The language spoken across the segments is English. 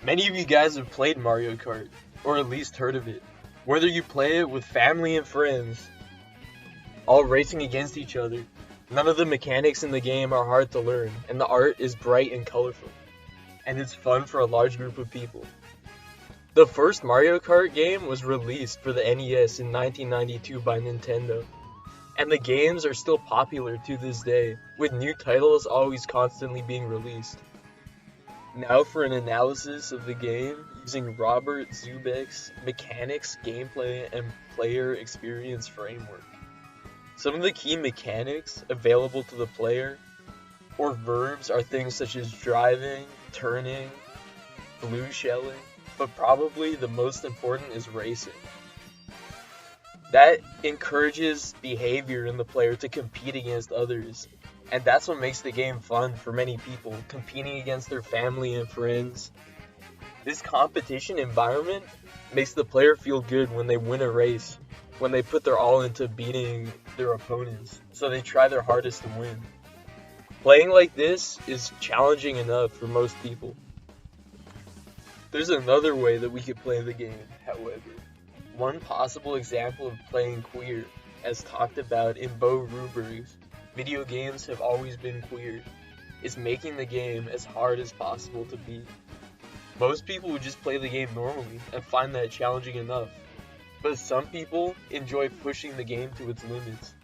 Many of you guys have played Mario Kart, or at least heard of it. Whether you play it with family and friends, all racing against each other, none of the mechanics in the game are hard to learn, and the art is bright and colorful, and it's fun for a large group of people. The first Mario Kart game was released for the NES in 1992 by Nintendo, and the games are still popular to this day, with new titles always constantly being released. Now for an analysis of the game using Robert Zubek's mechanics, gameplay, and player experience framework. Some of the key mechanics available to the player, or verbs, are things such as driving, turning, blue shelling, but probably the most important is racing. That encourages behavior in the player to compete against others, and that's what makes the game fun for many people, competing against their family and friends. This competition environment makes the player feel good when they win a race, when they put their all into beating their opponents, so they try their hardest to win. Playing like this is challenging enough for most people. There's another way that we could play the game, however. One possible example of playing queer, as talked about in Bo Ruberg's Video Games Have Always Been Queer, is making the game as hard as possible to beat. Most people would just play the game normally and find that challenging enough, but some people enjoy pushing the game to its limits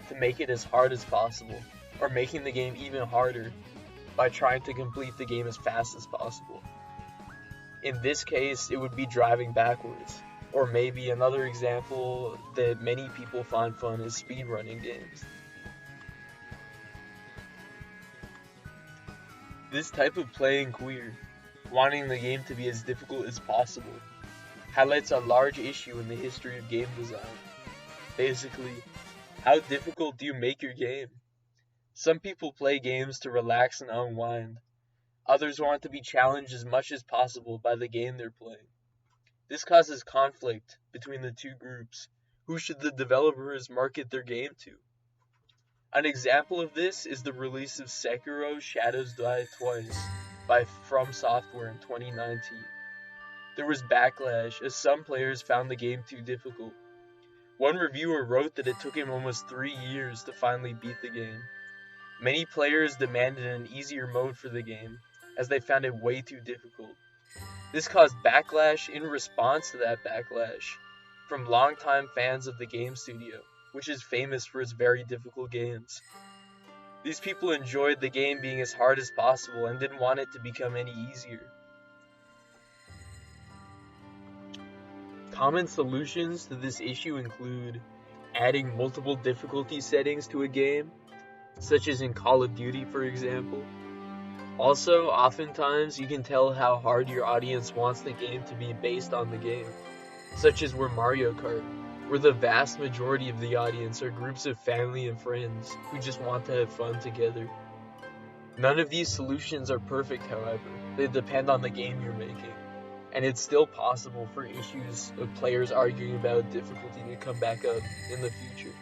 to make it as hard as possible, or making the game even harder by trying to complete the game as fast as possible. In this case, it would be driving backwards, or maybe another example that many people find fun is speedrunning games. This type of playing queer, wanting the game to be as difficult as possible, highlights a large issue in the history of game design. Basically, how difficult do you make your game? Some people play games to relax and unwind. Others want to be challenged as much as possible by the game they're playing. This causes conflict between the two groups. Who should the developers market their game to? An example of this is the release of Sekiro Shadows Die Twice by From Software in 2019. There was backlash as some players found the game too difficult. One reviewer wrote that it took him almost 3 years to finally beat the game. Many players demanded an easier mode for the game, as they found it way too difficult. This caused backlash in response to that backlash from longtime fans of the game studio, which is famous for its very difficult games. These people enjoyed the game being as hard as possible and didn't want it to become any easier. Common solutions to this issue include adding multiple difficulty settings to a game, such as in Call of Duty, for example. Also, oftentimes you can tell how hard your audience wants the game to be based on the game, such as where Mario Kart, where the vast majority of the audience are groups of family and friends who just want to have fun together. None of these solutions are perfect, however. They depend on the game you're making, and it's still possible for issues of players arguing about difficulty to come back up in the future.